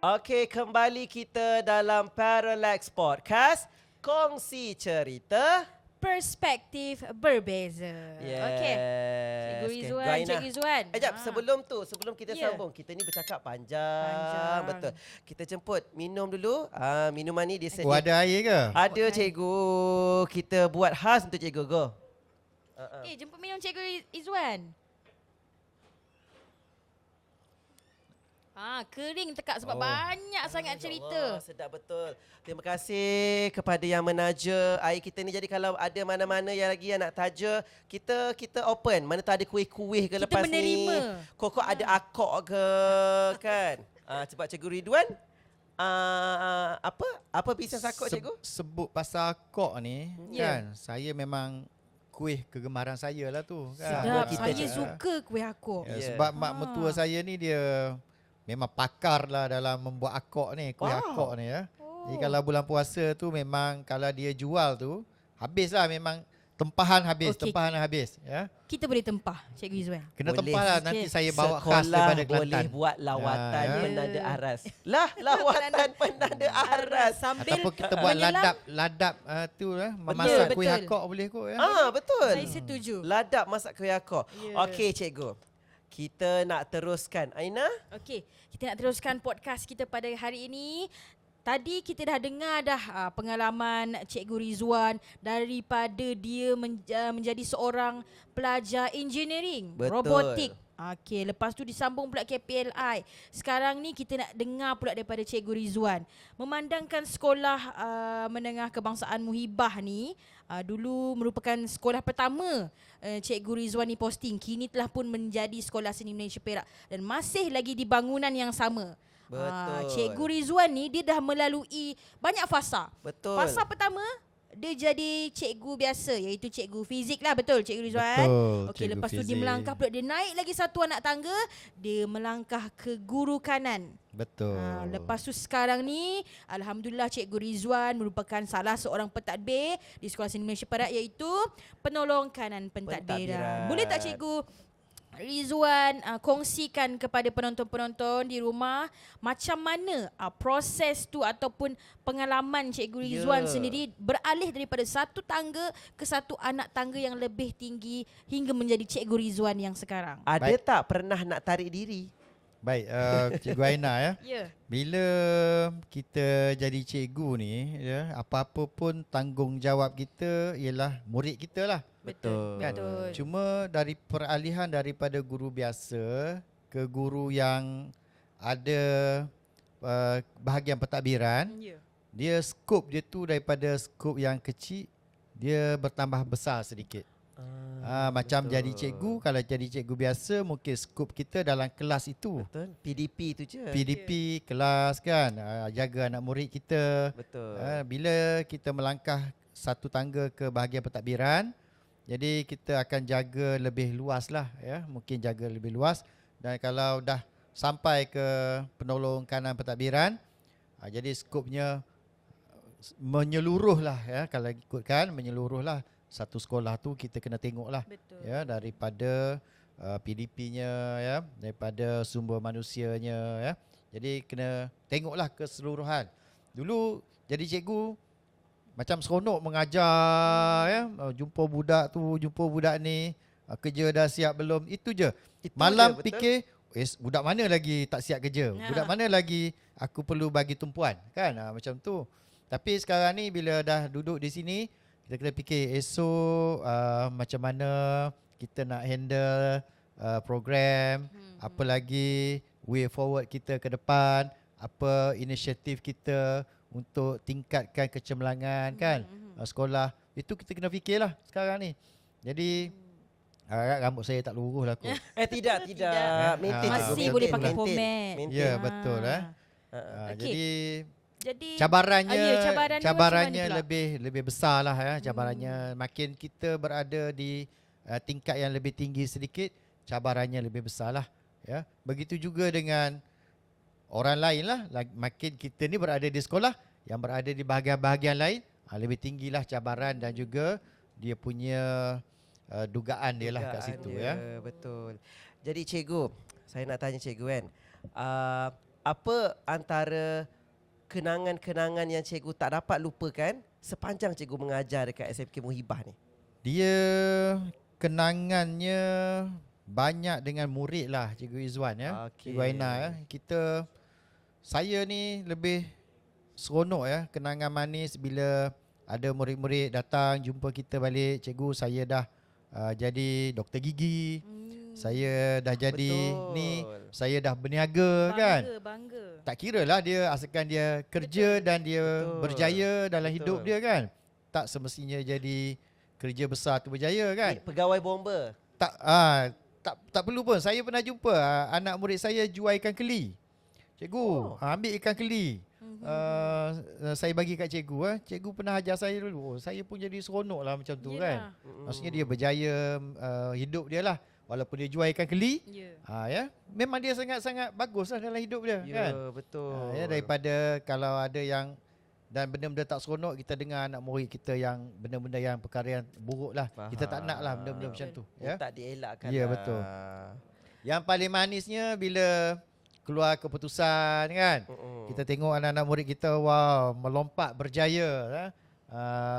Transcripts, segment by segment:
Okey, kembali kita dalam Parallax Podcast. Kongsi cerita. Perspektif berbeza. Yes. Okey. Cikgu Rizwan, Gainah. Cikgu Rizwan. Sekejap, sebelum kita Ya. sambung, kita ni bercakap panjang. Panjang. Betul. Kita jemput minum dulu. Minuman ni dia Oh, ada air ke? Ada cikgu. Kita buat khas untuk cikgu. Go. Jemput minum Cikgu Rizwan. Kering tekak sebab banyak sangat cerita. Sedap betul. Terima kasih kepada yang menaja air kita ni. Jadi kalau ada mana-mana yang lagi yang nak taja, kita open. Mana tu ada kuih-kuih ke Kita lepas menerima. ni. Kok ada akok ke kan. Sebab Cikgu Ridwan, apa bisnes akok cikgu? Sebut pasal akok ni Ya. kan, saya memang kuih kegemaran saya lah tu kan. Sedap. kita Saya je. suka kuih akok. Ya, Ya. sebab mak mertua saya ni dia memang pakar lah dalam membuat akok ni, kuih akok ni ya. Jadi kalau bulan puasa tu memang kalau dia jual tu habislah, memang tempahan habis, Okey. tempahan habis ya. Kita boleh tempah Cikgu Rizwan. Kena Boleh. tempah lah, Okey. nanti saya bawa khas Sekolah daripada Kelantan. boleh buat lawatan Ya. penanda aras. Lawatan penanda aras. Sambil Ataupun kita buat menyelam. ladap tu lah, memasak kuih betul. akok boleh kot ya. Betul. Saya setuju. Ladap masak kuih akok. Ya. Okey cikgu. Kita nak teruskan. Aina? Okey, kita nak teruskan podcast kita pada hari ini. Tadi kita dah dengar dah pengalaman Cikgu Rizwan daripada dia menjadi seorang pelajar engineering, Betul. robotik. Okey, lepas tu disambung pula KPLI. Sekarang ni kita nak dengar pula daripada Cikgu Rizwan. Memandangkan sekolah menengah kebangsaan Muhibah ni dulu merupakan sekolah pertama Cikgu Rizwan ni posting. Kini telah pun menjadi Sekolah Seni Malaysia Perak dan masih lagi di bangunan yang sama. Betul. Cikgu Rizwan ni dia dah melalui banyak fasa. Betul. Fasa pertama dia jadi cikgu biasa, iaitu cikgu fizik lah, betul Cikgu Rizwan? Betul, Okey, cikgu lepas tu dia fizik. melangkah pula, dia naik lagi satu anak tangga, dia melangkah ke guru kanan. Betul. Lepas tu sekarang ni alhamdulillah Cikgu Rizwan merupakan salah seorang pentadbir di Sekolah Seni Malaysia Perak, iaitu penolong kanan pentadbiran. Pentadbiran. Boleh tak Cikgu Rizwan kongsikan kepada penonton-penonton di rumah macam mana proses tu ataupun pengalaman Cikgu Rizwan sendiri beralih daripada satu tangga ke satu anak tangga yang lebih tinggi hingga menjadi Cikgu Rizwan yang sekarang? Ada Baik. tak pernah nak tarik diri? Baik, Cikgu Aina ya. Ya. Bila kita jadi cikgu ni ya, apa-apa pun tanggungjawab kita ialah murid kita lah. Betul. Kan? Betul. Cuma dari peralihan daripada guru biasa ke guru yang ada bahagian pentadbiran, Ya. dia skop dia tu daripada skop yang kecil dia bertambah besar sedikit. Macam betul. jadi cikgu, kalau jadi cikgu biasa mungkin skop kita dalam kelas itu. Betul. PDP tu je. PDP kelas kan, jaga anak murid kita. Betul. Bila kita melangkah satu tangga ke bahagian pentadbiran, jadi kita akan jaga lebih luas lah ya, mungkin jaga lebih luas. Dan kalau dah sampai ke penolong kanan pentadbiran, jadi skopnya menyeluruh lah ya, kalau ikutkan menyeluruh lah. Satu sekolah tu kita kena tengok lah Betul. ya, daripada PDP-nya ya, daripada sumber manusianya ya. Jadi kena tengoklah keseluruhan. Dulu jadi cikgu macam seronok mengajar ya, jumpa budak tu, jumpa budak ni, kerja dah siap belum, itu je. Itu Malam je, betul. fikir budak mana lagi tak siap kerja, budak mana lagi aku perlu bagi tumpuan kan, macam tu. Tapi sekarang ni bila dah duduk di sini, kita kena fikir esok macam mana kita nak handle program, apa lagi way forward kita ke depan, apa inisiatif kita untuk tingkatkan kecemerlangan kan sekolah. Itu kita kena fikirlah sekarang ni. Jadi harap rambut saya tak luruh lah kot. Tidak. Maintain Masih cikgu, boleh maintain, pakai maintain, pomade. maintain. Ya betul Okey. Jadi Jadi cabarannya cabarannya macam mana pula? lebih besar lah ya. Cabarannya makin kita berada di tingkat yang lebih tinggi sedikit, cabarannya lebih besar lah ya. Begitu juga dengan orang lain lah. Makin kita ni berada di sekolah, yang berada di bahagian-bahagian lain, lebih tinggilah cabaran dan juga dia punya dugaan dia lah kat situ ya. Betul. Jadi cikgu, saya nak tanya cikgu kan. apa antara kenangan-kenangan yang cikgu tak dapat lupakan sepanjang cikgu mengajar dekat SMK Muhibah ni? Dia kenangannya banyak dengan murid lah, Cikgu Izwan ya. Okey. Cikgu Aina ya. Saya ni lebih seronok ya, kenangan manis bila ada murid-murid datang jumpa kita balik. Cikgu, saya dah jadi doktor gigi. Saya dah jadi Betul. ni, saya dah berniaga kan. Bangga. Tak kira lah dia, asalkan dia kerja dan dia Betul. berjaya dalam Betul. hidup dia kan. Tak semestinya jadi kerja besar tu berjaya kan. Pegawai bomba. Tak perlu pun. Saya pernah jumpa anak murid saya jual ikan keli. Cikgu, ambil ikan keli. Saya bagi kat cikgu. Cikgu pernah ajar saya dulu. Saya pun jadi seronok lah macam tu kan. Maksudnya dia berjaya hidup dia lah. Walaupun dia jual ikan keli. Ya. Memang dia sangat-sangat bagus lah dalam hidup dia kan. Ya, betul. Ya, daripada kalau ada yang dan benda-benda tak seronok, kita dengar anak murid kita yang benda-benda yang perkara yang buruk lah. Kita tak nak lah benda-benda macam tu. Ya, Tak dielakkan Ya, lah. betul. Yang paling manisnya bila keluar keputusan kan. Kita tengok anak-anak murid kita, wow, melompat berjaya,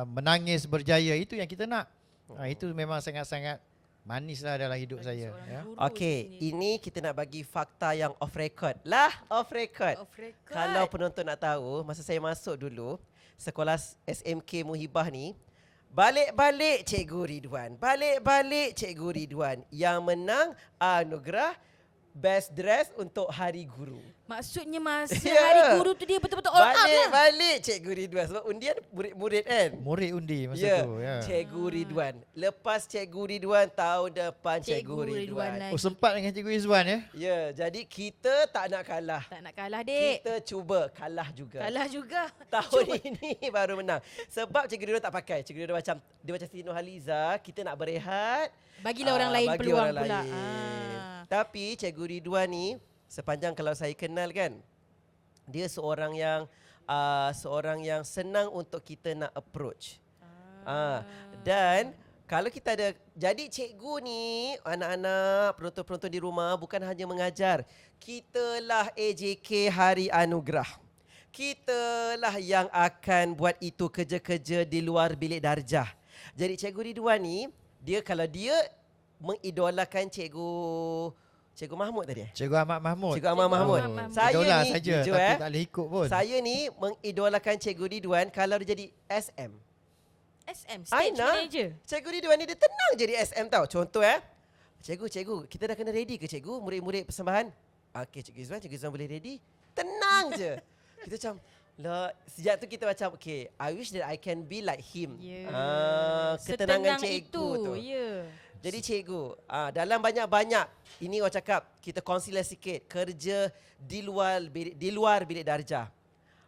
menangis berjaya. Itu yang kita nak. Itu memang sangat-sangat manis lah dalam hidup saya. Ya. Okey, ini kita nak bagi fakta yang off record. Lah, off record. Kalau penonton nak tahu, masa saya masuk dulu sekolah SMK Muhibah ni, balik-balik Cikgu Ridwan. Balik-balik Cikgu Ridwan. Yang menang anugerah Best Dress untuk Hari Guru. Maksudnya masa Ya. hari guru tu dia betul-betul all out lah. Balik Cikgu Ridwan. Sebab undian murid-murid kan. Murid undi masa Ya, tu. Ya. Cikgu Ridwan. Lepas Cikgu Ridwan, tahun depan Cikgu Ridwan Ridwan. lagi. Oh, sempat dengan Cikgu Izwan ya. Ya, jadi kita tak nak kalah. Tak nak kalah, dek. Kita cuba kalah juga. Kalah juga. Tahun ini baru menang. Sebab Cikgu Ridwan tak pakai. Cikgu Ridwan macam Siti Nurhaliza, kita nak berehat. Bagilah orang lain bagi peluang orang pula. lain. Tapi Cikgu Ridwan ni, sepanjang kalau saya kenal kan, dia seorang yang senang untuk kita nak approach. Dan kalau kita ada, jadi cikgu ni, anak-anak, penonton-penonton di rumah bukan hanya mengajar. Kitalah AJK Hari Anugerah. Kitalah yang akan buat itu kerja-kerja di luar bilik darjah. Jadi Cikgu Ridwan ni, kalau dia mengidolakan Cikgu Mahmud tadi. Cikgu Ahmad Mahmud. Cikgu Ahmad Mahmud. Saya Idola ni saja jujur, tapi tak boleh ikut pun. saya ni mengidolakan Cikgu Ridwan kalau dia jadi SM. SM, stage Aina, manager. Cikgu Ridwan ni dia tenang jadi SM tau. Contoh Cikgu, kita dah kena ready ke cikgu? Murid-murid persembahan. Okey Cikgu Izwan boleh ready? Tenang je. Kita macam, lah, sejak tu kita macam, okay, I wish that I can be like him. Ketenangan Setenang cikgu itu, tu. ya. Jadi cikgu, dalam banyak-banyak, ini orang cakap, kita consider sikit, kerja di luar bilik darjah.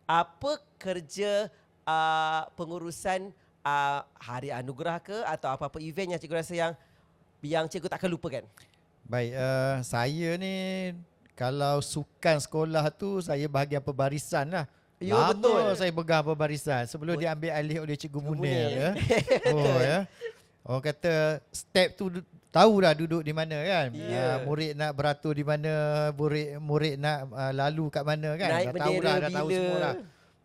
Apa kerja pengurusan Hari Anugerah ke atau apa-apa event yang cikgu rasa yang cikgu takkan lupakan? Baik, saya ni kalau sukan sekolah tu saya bahagian pembarisan lah. Ya, Lama betul. saya pegang pembarisan sebelum diambil alih oleh Cikgu Munir ya. Munir. Ya. Orang kata step tu tahu dah duduk di mana kan. Ya. Murid nak beratur di mana, murid nak lalu kat mana kan. Naik dah tahu bendera dah tahu bila. semua dah.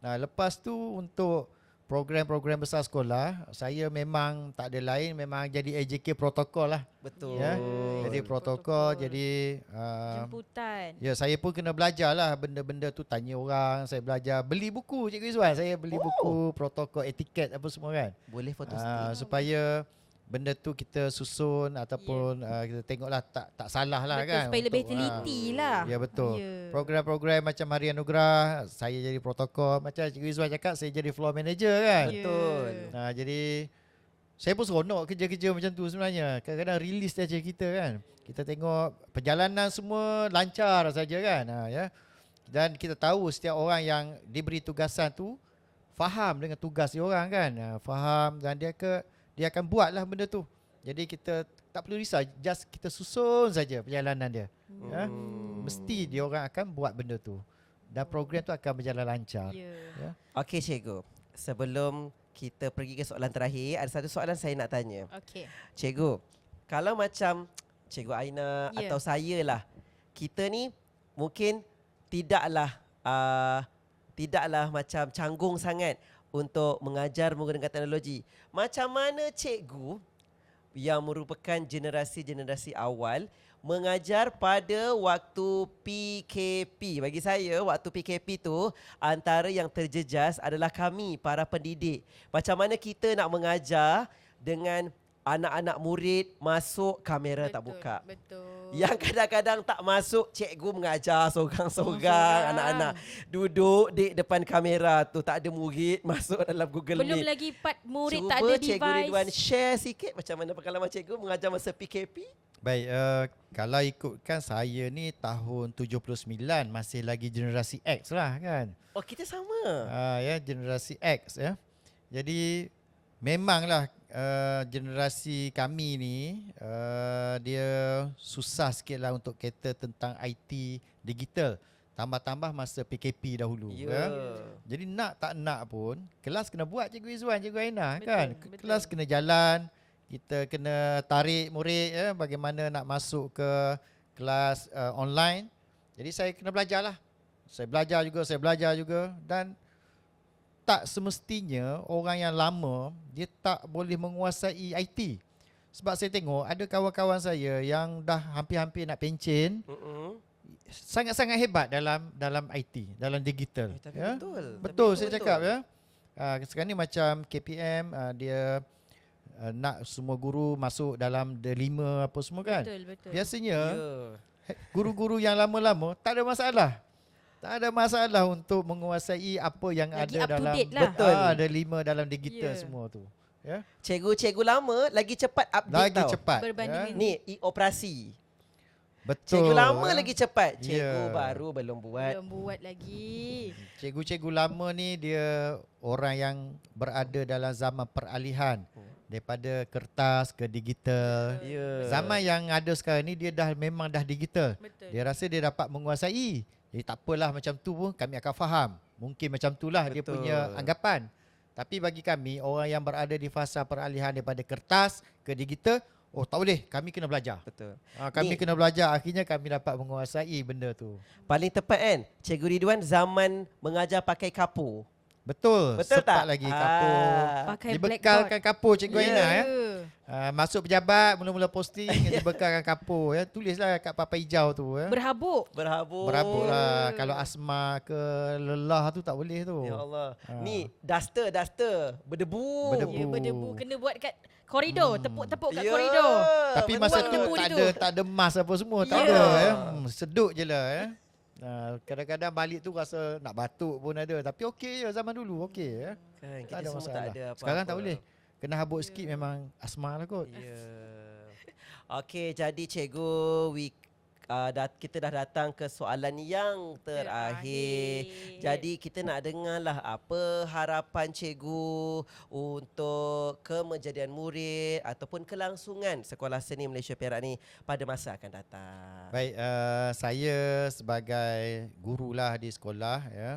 Nah, lepas tu untuk program-program besar sekolah, saya memang tak ada lain, memang jadi AJK protokol lah. Betul. Ya. Jadi protokol, jadi Jemputan. ya, saya pun kena belajar lah benda-benda tu, tanya orang, saya belajar, beli buku Cikgu Izwan, saya beli buku protokol, etiket apa semua kan. Boleh foto stick. Supaya benda tu kita susun ataupun kita tengoklah tak salah lah. Betul, kan. supaya lebih Untuk, teliti lah. Ya betul. Ya. Program-program macam Hari Anugerah, saya jadi protokol. Macam Cikgu Izwan cakap, saya jadi floor manager kan. Ya. Betul. Jadi saya pun seronok kerja-kerja macam tu sebenarnya. Kadang-kadang release saja kita kan. Kita tengok perjalanan semua lancar saja kan. Ya. Dan kita tahu setiap orang yang diberi tugasan tu faham dengan tugas dia orang kan. Faham dan dia akan buatlah benda tu. Jadi kita tak perlu risau, just kita susun saja perjalanan dia. Ya. Mesti dia orang akan buat benda tu. Dan program tu akan berjalan lancar. Ya. Ya. Okey cikgu, sebelum kita pergi ke soalan terakhir, ada satu soalan saya nak tanya. Okey. Cikgu, kalau macam Cikgu Aina Ya. atau saya lah, kita ni mungkin tidaklah macam canggung sangat untuk mengajar menggunakan teknologi. Macam mana cikgu yang merupakan generasi-generasi awal mengajar pada waktu PKP. Bagi saya, waktu PKP tu antara yang terjejas adalah kami, para pendidik. Macam mana kita nak mengajar dengan anak-anak murid masuk kamera tak buka. Betul. Yang kadang-kadang tak masuk, cikgu mengajar sorang-sorang, Sorang. anak-anak duduk di depan kamera tu, tak ada murid masuk dalam Google Belum Meet. lagi part murid Cuba tak ada Cikgu Ridwan device. share sikit macam mana pengalaman cikgu mengajar masa PKP. Baik, kalau ikutkan saya ni tahun 79 masih lagi generasi X lah kan. Oh, kita sama. Ya, generasi X ya. Jadi memanglah generasi kami ni dia susah sikit lah untuk cater tentang IT digital. Tambah-tambah masa PKP dahulu. Ya. Jadi nak tak nak pun kelas kena buat Cikgu Izwan, Cikgu Aina Betul, kan. betul. Kelas kena jalan, kita kena tarik murid ya, bagaimana nak masuk ke kelas online. Jadi saya kena belajar lah. Saya belajar juga dan tak semestinya orang yang lama dia tak boleh menguasai IT. Sebab saya tengok ada kawan-kawan saya yang dah hampir-hampir nak pencen, sangat-sangat hebat dalam IT, dalam digital. Tapi Ya. betul. Betul Tapi saya cakap ya. Sekarang ni macam KPM dia nak semua guru masuk dalam D5 apa semua kan. Betul. Biasanya Ya. guru-guru yang lama-lama tak ada masalah. Tak ada masalah untuk menguasai apa yang Lagi up ada to dalam date lah. Betul. D5 dalam digital Ya. semua tu. Ya. Cikgu-cikgu lama lagi cepat update Lagi tau. cepat. Berbanding Ni operasi. Betul. Cikgu lama ya. lagi cepat. Cikgu Ya. baru belum buat. Belum buat lagi. Cikgu-cikgu lama ni dia orang yang berada dalam zaman peralihan daripada kertas ke digital. Ya. Zaman yang ada sekarang ni dia memang dah digital. Betul. Dia rasa dia dapat menguasai. Jadi tak apalah macam tu pun kami akan faham. Mungkin macam itulah dia Betul. punya anggapan. Tapi bagi kami orang yang berada di fasa peralihan daripada kertas ke digital, oh tak boleh, kami kena belajar. Betul. Kami Ni- kena belajar, akhirnya kami dapat menguasai benda tu. Paling tepat kan, Cikgu Ridwan zaman mengajar pakai kapur. Betul. Betul Sepat tak? lagi kapur. Pakai Dibekalkan kapur Cikgu Ya. Aina ya. Masuk pejabat mula-mula posting dibekalkan kapur ya. Tulislah kat papan hijau tu ya. Berhabuk. Berhabuk. Berhabuk lah. Kalau asma ke lelah tu tak boleh tu. Ya Allah. Ni duster. Berdebu. Berdebu. Ya, berdebu. Kena buat kat koridor. Tepuk-tepuk kat Ya. koridor. Tapi betul. masa Buat tu debu tak ada emas apa semua. Tak Ya. ada ya. Sedut je lah ya. Kadang-kadang balik tu rasa nak batuk pun ada. Tapi okey je zaman dulu. Okey ya. Kan, kita Tak ada semua masalah. tak ada apa-apa. Sekarang tak boleh. Kena habuk sikit memang asma lah kot. Ya. Okey, jadi cikgu kita dah datang ke soalan yang terakhir. Jadi kita nak dengar lah apa harapan cikgu untuk kemejadian murid ataupun kelangsungan Sekolah Seni Malaysia Perak ni pada masa akan datang. Baik, saya sebagai gurulah di sekolah ya.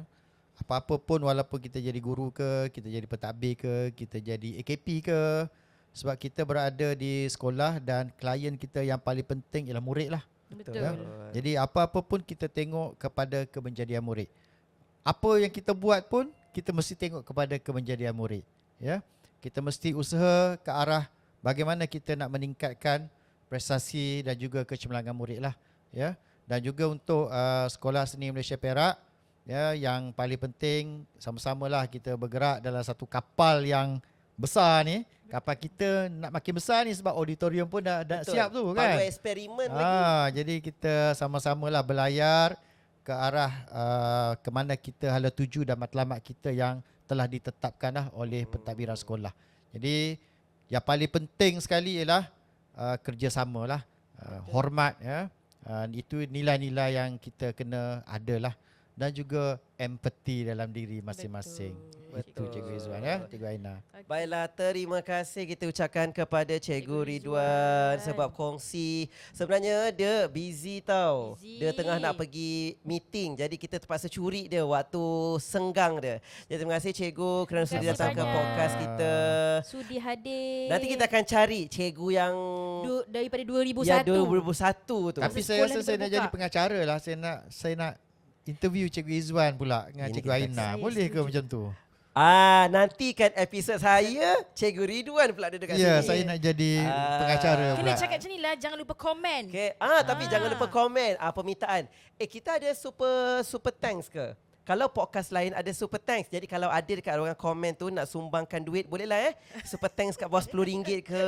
Apa-apa pun walaupun kita jadi guru ke, kita jadi pentadbir ke, kita jadi AKP ke, sebab kita berada di sekolah dan klien kita yang paling penting ialah murid lah. Betul. Ya. Jadi apa-apa pun kita tengok kepada kemenjadian murid. Apa yang kita buat pun kita mesti tengok kepada kemenjadian murid. Ya. Kita mesti usaha ke arah bagaimana kita nak meningkatkan prestasi dan juga kecemerlangan murid lah. Ya. Dan juga untuk Sekolah Seni Malaysia Perak, ya, yang paling penting sama-samalah kita bergerak dalam satu kapal yang besar ni. Kapal kita nak makin besar ni sebab auditorium pun dah Betul. siap tu kan. Perlu eksperimen lagi. Jadi kita sama-samalah berlayar ke arah ke mana kita hala tuju dan matlamat kita yang telah ditetapkan lah oleh pentadbiran sekolah. Jadi yang paling penting sekali ialah kerjasama lah, hormat ya. Itu nilai-nilai yang kita kena adalah, dan juga empati dalam diri masing-masing. Itu Betul. Cikgu Izwan ya, Cikgu Aina. Baiklah, terima kasih kita ucapkan kepada Cikgu Ridwan sebab kongsi. Sebenarnya dia busy tau. Busy. Dia tengah nak pergi meeting. Jadi kita terpaksa curi dia waktu senggang dia. Jadi terima kasih Cikgu kerana sudi kasih datang ke banyak. podcast kita. Sudi hadir. Nanti kita akan cari cikgu yang daripada 2001. ya 2001 tu. Tapi Masa saya sekolah rasa saya nak terbuka. jadi pengacara lah. Saya nak interview Cikgu Izwan pula dengan Ini Cikgu kita Aina. saya Boleh ke setuju. macam tu? Nantikan episod saya, Cikgu Ridwan pula duduk kat Ya, sini. saya nak jadi pengacara Kena pula. cakap macam ni lah, jangan lupa komen. Okay. Tapi jangan lupa komen permintaan. Kita ada super thanks ke? Kalau podcast lain ada super thanks. Jadi kalau ada dekat orang komen tu nak sumbangkan duit, bolehlah super thanks kat bawah RM10 ke.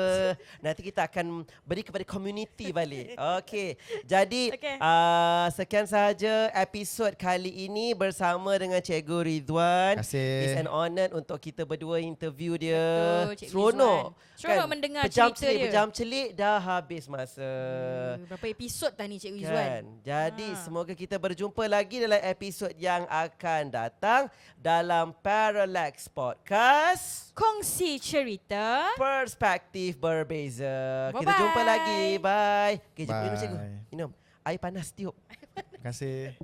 Nanti kita akan beri kepada community balik. Okey. Jadi Okey. sekian sahaja episod kali ini bersama dengan Cikgu Ridwan. Terima kasih. It's an honor untuk kita berdua interview dia. Betul, Cikgu Seronok. Seronok mendengar pejam cerita celik, dia. Pejam celik dah habis masa. Berapa episod dah ni Cikgu Izwan? Kan? Jadi semoga kita berjumpa lagi dalam episod yang akan datang dalam Parallax Podcast. Kongsi cerita. Perspektif berbeza. Kita Bye-bye. jumpa lagi. Bye. Okay, Bye. minum cikgu. Minum. Air panas tiup. Terima kasih.